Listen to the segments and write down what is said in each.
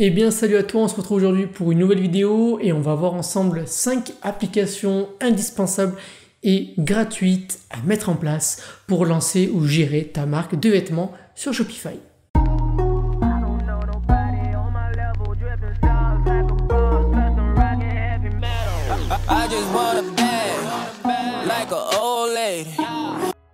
Eh bien salut à toi, on se retrouve aujourd'hui pour une nouvelle vidéo et on va voir ensemble 5 applications indispensables et gratuites à mettre en place pour lancer ou gérer ta marque de vêtements sur Shopify.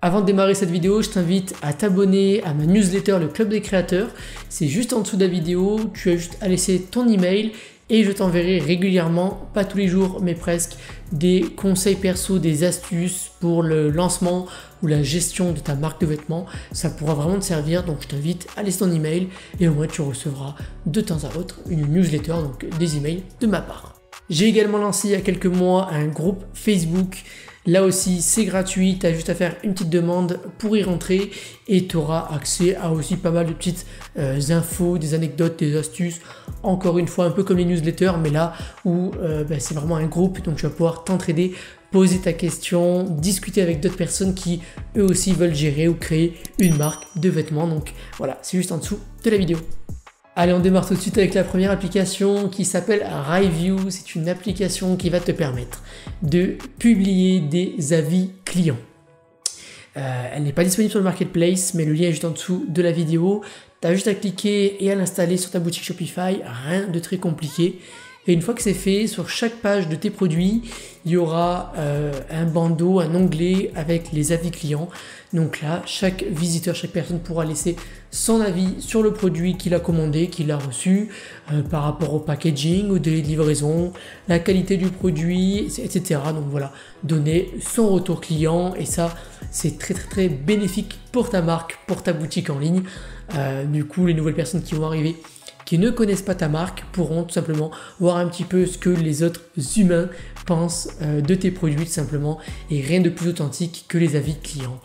Avant de démarrer cette vidéo, je t'invite à t'abonner à ma newsletter, le Club des créateurs. C'est juste en dessous de la vidéo, tu as juste à laisser ton email et je t'enverrai régulièrement, pas tous les jours mais presque, des conseils perso, des astuces pour le lancement ou la gestion de ta marque de vêtements. Ça pourra vraiment te servir, donc je t'invite à laisser ton email et au moins tu recevras de temps à autre une newsletter, donc des emails de ma part. J'ai également lancé il y a quelques mois un groupe Facebook. Là aussi, c'est gratuit, tu as juste à faire une petite demande pour y rentrer et tu auras accès à aussi pas mal de petites infos, des anecdotes, des astuces. Encore une fois, un peu comme les newsletters, mais là où c'est vraiment un groupe, donc tu vas pouvoir t'entraider, poser ta question, discuter avec d'autres personnes qui eux aussi veulent gérer ou créer une marque de vêtements. Donc voilà, c'est juste en dessous de la vidéo. Allez, on démarre tout de suite avec la première application qui s'appelle Ryview. C'est une application qui va te permettre de publier des avis clients. Elle n'est pas disponible sur le marketplace, mais le lien est juste en dessous de la vidéo. Tu as juste à cliquer et à l'installer sur ta boutique Shopify, rien de très compliqué. Et une fois que c'est fait, sur chaque page de tes produits, il y aura un bandeau, un onglet avec les avis clients. Donc là, chaque visiteur, chaque personne pourra laisser son avis sur le produit qu'il a commandé, qu'il a reçu, par rapport au packaging, au délai de livraison, la qualité du produit, etc. Donc voilà, donner son retour client et ça, c'est très bénéfique pour ta marque, pour ta boutique en ligne. Du coup, les nouvelles personnes qui vont arriver, qui ne connaissent pas ta marque, pourront tout simplement voir un petit peu ce que les autres humains pensent de tes produits tout simplement, et rien de plus authentique que les avis clients.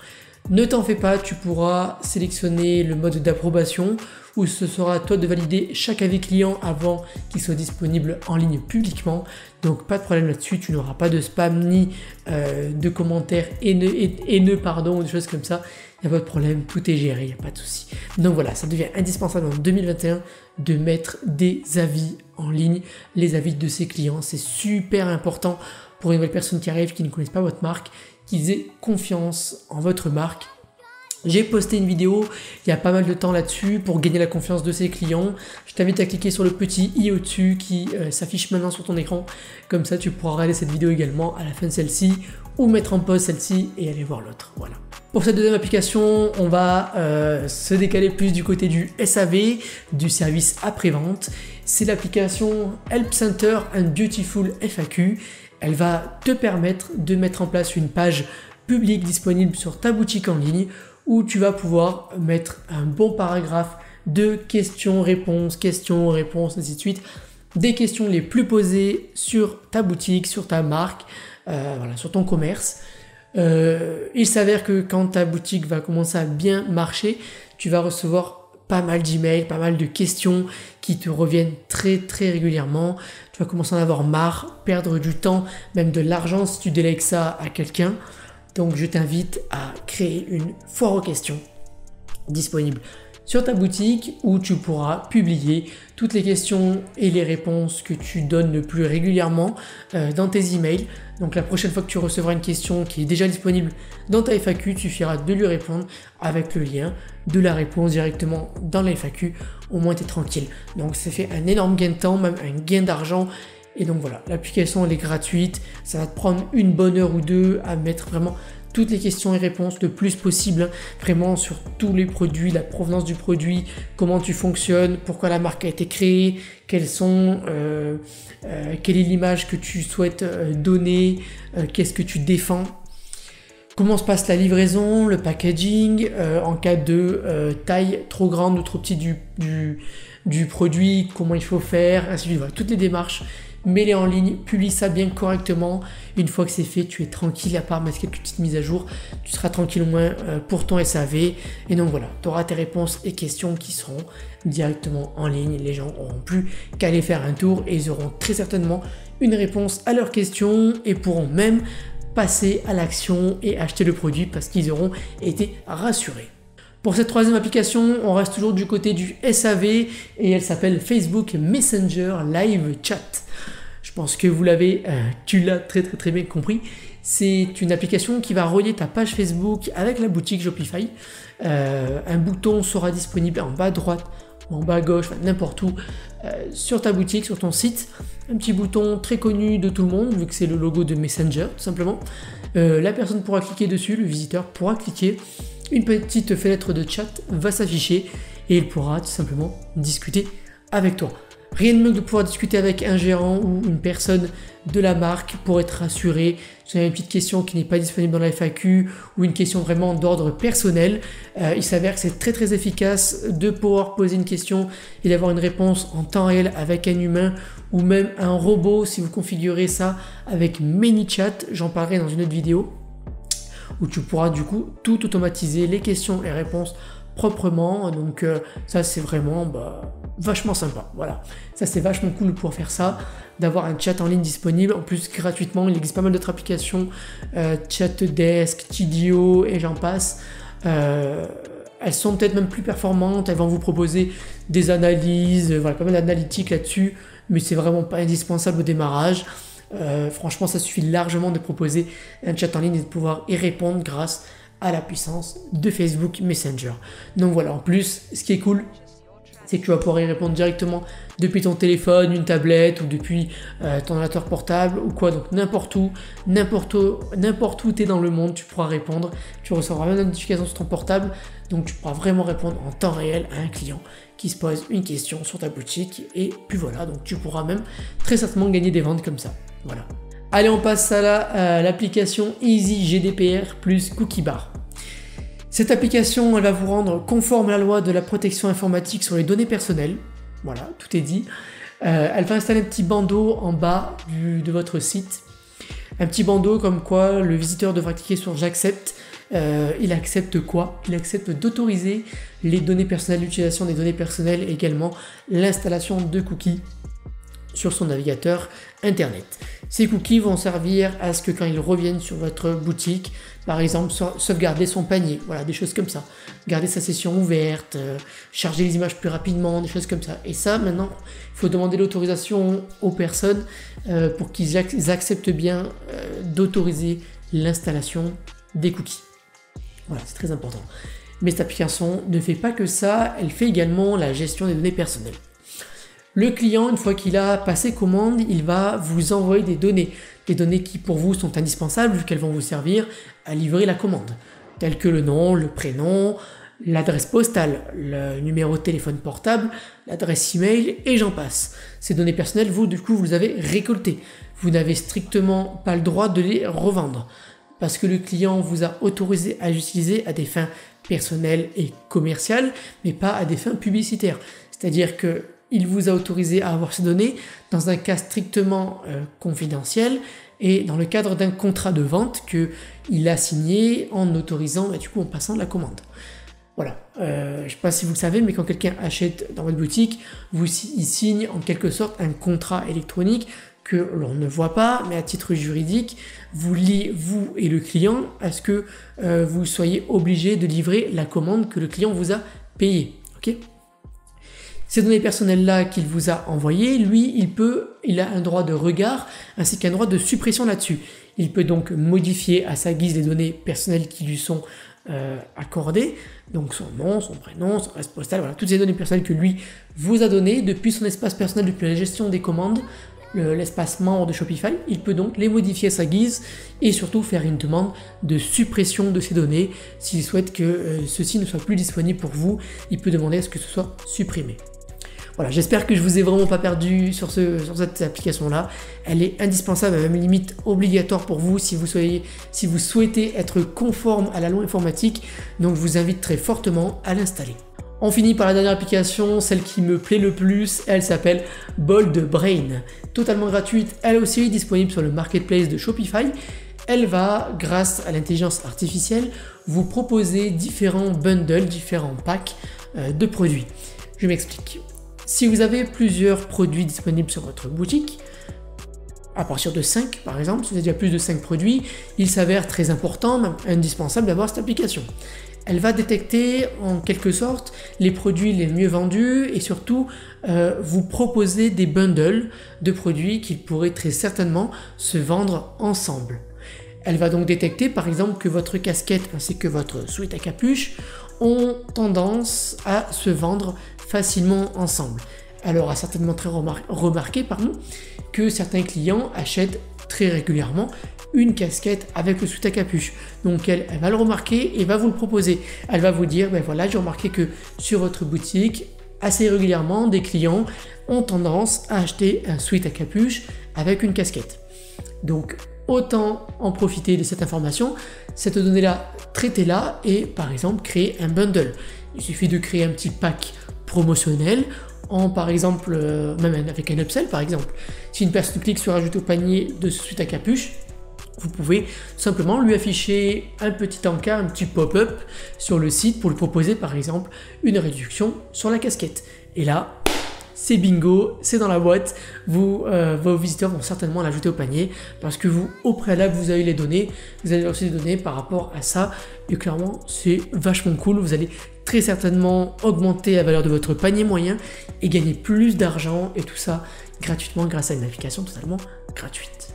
Ne t'en fais pas, tu pourras sélectionner le mode d'approbation où ce sera à toi de valider chaque avis client avant qu'il soit disponible en ligne publiquement. Donc pas de problème là-dessus, tu n'auras pas de spam ni de commentaires haineux ou des choses comme ça. Il n'y a pas de problème, tout est géré, il n'y a pas de souci. Donc voilà, ça devient indispensable en 2021 de mettre des avis en ligne, les avis de ses clients. C'est super important pour les nouvelles personnes qui arrivent, qui ne connaissent pas votre marque, qu'ils aient confiance en votre marque. J'ai posté une vidéo il y a pas mal de temps là-dessus pour gagner la confiance de ses clients. Je t'invite à cliquer sur le petit i au-dessus qui s'affiche maintenant sur ton écran. Comme ça, tu pourras regarder cette vidéo également à la fin de celle-ci ou mettre en pause celle-ci et aller voir l'autre. Voilà. Pour cette deuxième application, on va se décaler plus du côté du SAV, du service après-vente. C'est l'application Help Center and Beautiful FAQ. Elle va te permettre de mettre en place une page publique disponible sur ta boutique en ligne où tu vas pouvoir mettre un bon paragraphe de questions-réponses, ainsi de suite. Des questions les plus posées sur ta boutique, sur ta marque, sur ton commerce. Il s'avère que quand ta boutique va commencer à bien marcher, tu vas recevoir pas mal d'emails, pas mal de questions qui te reviennent très régulièrement. Tu vas commencer à en avoir marre, perdre du temps, même de l'argent si tu délègues ça à quelqu'un. Donc je t'invite à créer une foire aux questions disponible sur ta boutique où tu pourras publier toutes les questions et les réponses que tu donnes le plus régulièrement dans tes emails. Donc la prochaine fois que tu recevras une question qui est déjà disponible dans ta FAQ, tu suffiras de lui répondre avec le lien de la réponse directement dans la FAQ. Au moins tu es tranquille. Donc ça fait un énorme gain de temps, même un gain d'argent. Et donc voilà, l'application elle est gratuite. Ça va te prendre une bonne heure ou deux à mettre vraiment toutes les questions et réponses le plus possible, vraiment sur tous les produits, la provenance du produit, comment tu fonctionnes, pourquoi la marque a été créée, quelle est l'image que tu souhaites donner, qu'est-ce que tu défends, comment se passe la livraison, le packaging, en cas de taille trop grande ou trop petite du produit, comment il faut faire, ainsi de suite. Voilà, toutes les démarches. Mets-les en ligne, publie ça bien correctement. Une fois que c'est fait, tu es tranquille, à part mettre quelques petites mises à jour. Tu seras tranquille au moins pour ton SAV. Et donc voilà, tu auras tes réponses et questions qui seront directement en ligne. Les gens n'auront plus qu'à aller faire un tour et ils auront très certainement une réponse à leurs questions et pourront même passer à l'action et acheter le produit parce qu'ils auront été rassurés. Pour cette troisième application, on reste toujours du côté du SAV et elle s'appelle Facebook Messenger Live Chat. Je pense que tu l'as très bien compris. C'est une application qui va relier ta page Facebook avec la boutique Shopify. Un bouton sera disponible en bas à droite ou en bas à gauche, n'importe où, sur ta boutique, sur ton site. Un petit bouton très connu de tout le monde, vu que c'est le logo de Messenger, tout simplement. La personne pourra cliquer dessus, le visiteur pourra cliquer. Une petite fenêtre de chat va s'afficher et il pourra tout simplement discuter avec toi. Rien de mieux que de pouvoir discuter avec un gérant ou une personne de la marque pour être rassuré. Si vous avez une petite question qui n'est pas disponible dans la FAQ ou une question vraiment d'ordre personnel, il s'avère que c'est très efficace de pouvoir poser une question et d'avoir une réponse en temps réel avec un humain ou même un robot si vous configurez ça avec ManyChat. J'en parlerai dans une autre vidéo où tu pourras du coup tout automatiser, les questions et réponses proprement. Donc ça c'est vraiment vachement sympa. Voilà, ça c'est vachement cool de pouvoir faire ça, d'avoir un chat en ligne disponible. En plus gratuitement, il existe pas mal d'autres applications, Chatdesk, Tidio et j'en passe. Elles sont peut-être même plus performantes, elles vont vous proposer des analyses, voilà, pas mal d'analytiques là-dessus, mais c'est vraiment pas indispensable au démarrage. Franchement, ça suffit largement de proposer un chat en ligne et de pouvoir y répondre grâce à la puissance de Facebook Messenger. Donc voilà, en plus, ce qui est cool, c'est que tu vas pouvoir y répondre directement depuis ton téléphone, une tablette ou depuis ton ordinateur portable ou quoi. Donc n'importe où tu es dans le monde, tu pourras répondre. Tu recevras même une notification sur ton portable. Donc tu pourras vraiment répondre en temps réel à un client qui se pose une question sur ta boutique. Et puis voilà, donc tu pourras même très certainement gagner des ventes comme ça. Voilà. Allez, on passe à l'application Easy GDPR plus Cookie Bar. Cette application, elle va vous rendre conforme à la loi de la protection informatique sur les données personnelles. Voilà, tout est dit. Elle va installer un petit bandeau en bas de votre site. Un petit bandeau comme quoi le visiteur devra cliquer sur j'accepte. Il accepte quoi? Il accepte d'autoriser les données personnelles, l'utilisation des données personnelles et également l'installation de cookies sur son navigateur internet. Ces cookies vont servir à ce que quand ils reviennent sur votre boutique, par exemple sauvegarder son panier, voilà, des choses comme ça, garder sa session ouverte, charger les images plus rapidement, des choses comme ça. Et ça, maintenant, il faut demander l'autorisation aux personnes pour qu'ils acceptent bien d'autoriser l'installation des cookies. Voilà, c'est très important. Mais cette application ne fait pas que ça, elle fait également la gestion des données personnelles. Le client, une fois qu'il a passé commande, il va vous envoyer des données qui pour vous sont indispensables vu qu'elles vont vous servir à livrer la commande, telles que le nom, le prénom, l'adresse postale, le numéro de téléphone portable, l'adresse email et j'en passe. Ces données personnelles, vous les avez récoltées. Vous n'avez strictement pas le droit de les revendre parce que le client vous a autorisé à les utiliser à des fins personnelles et commerciales, mais pas à des fins publicitaires. C'est-à-dire que il vous a autorisé à avoir ces données dans un cas strictement confidentiel et dans le cadre d'un contrat de vente qu'il a signé en autorisant, en passant de la commande. Voilà, je ne sais pas si vous le savez, mais quand quelqu'un achète dans votre boutique, il signe en quelque sorte un contrat électronique que l'on ne voit pas, mais à titre juridique, vous liez vous et le client à ce que vous soyez obligé de livrer la commande que le client vous a payée. Ok ? Ces données personnelles-là qu'il vous a envoyées, lui, il a un droit de regard ainsi qu'un droit de suppression là-dessus. Il peut donc modifier à sa guise les données personnelles qui lui sont accordées, donc son nom, son prénom, son adresse postale, voilà, toutes ces données personnelles que lui vous a données depuis son espace personnel, depuis la gestion des commandes, l'espace membre de Shopify. Il peut donc les modifier à sa guise et surtout faire une demande de suppression de ces données. S'il souhaite que ceci ne soit plus disponible pour vous, il peut demander à ce que ce soit supprimé. Voilà, j'espère que je vous ai vraiment pas perdu sur cette application-là. Elle est indispensable, même limite obligatoire pour vous si vous souhaitez être conforme à la loi informatique. Donc je vous invite très fortement à l'installer. On finit par la dernière application, celle qui me plaît le plus, elle s'appelle BoldBrain. Totalement gratuite, elle aussi disponible sur le marketplace de Shopify. Elle va, grâce à l'intelligence artificielle, vous proposer différents bundles, différents packs de produits. Je m'explique. Si vous avez plusieurs produits disponibles sur votre boutique, à partir de 5 par exemple, si vous avez déjà plus de 5 produits, il s'avère très important, même indispensable d'avoir cette application. Elle va détecter en quelque sorte les produits les mieux vendus et surtout vous proposer des bundles de produits qui pourraient très certainement se vendre ensemble. Elle va donc détecter par exemple que votre casquette ainsi que votre sweat à capuche ont tendance à se vendre facilement ensemble. Elle aura certainement très remarqué que certains clients achètent très régulièrement une casquette avec le sweat à capuche. Donc elle va le remarquer et va vous le proposer. Elle va vous dire, ben voilà, j'ai remarqué que sur votre boutique, assez régulièrement, des clients ont tendance à acheter un sweat à capuche avec une casquette. Donc autant en profiter de cette information, cette donnée-là, traitez-la et par exemple créer un bundle. Il suffit de créer un petit pack promotionnel par exemple, même avec un upsell par exemple. Si une personne clique sur ajouter au panier de ce sweat à capuche, vous pouvez simplement lui afficher un petit encart, un petit pop-up sur le site pour lui proposer par exemple une réduction sur la casquette. Et là, c'est bingo, c'est dans la boîte, vos visiteurs vont certainement l'ajouter au panier parce que vous, au préalable, vous avez les données, vous avez aussi des données par rapport à ça et clairement, c'est vachement cool. Vous allez très certainement augmenter la valeur de votre panier moyen et gagner plus d'argent et tout ça gratuitement grâce à une application totalement gratuite.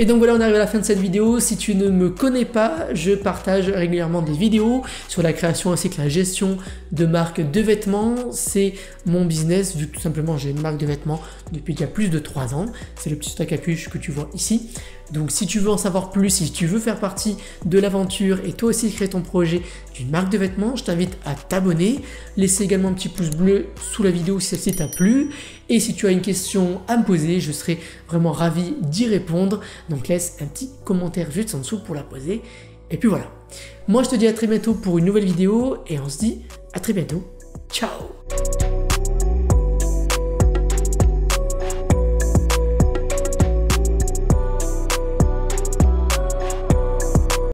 Et donc voilà, on arrive à la fin de cette vidéo. Si tu ne me connais pas, je partage régulièrement des vidéos sur la création ainsi que la gestion de marques de vêtements. C'est mon business, vu que tout simplement j'ai une marque de vêtements depuis il y a plus de 3 ans. C'est le petit sweat à capuche que tu vois ici. Donc si tu veux en savoir plus, si tu veux faire partie de l'aventure et toi aussi créer ton projet d'une marque de vêtements, je t'invite à t'abonner, laisser également un petit pouce bleu sous la vidéo si celle-ci t'a plu et si tu as une question à me poser, je serai vraiment ravi d'y répondre. Donc laisse un petit commentaire juste en dessous pour la poser et puis voilà. Moi je te dis à très bientôt pour une nouvelle vidéo et on se dit à très bientôt. Ciao!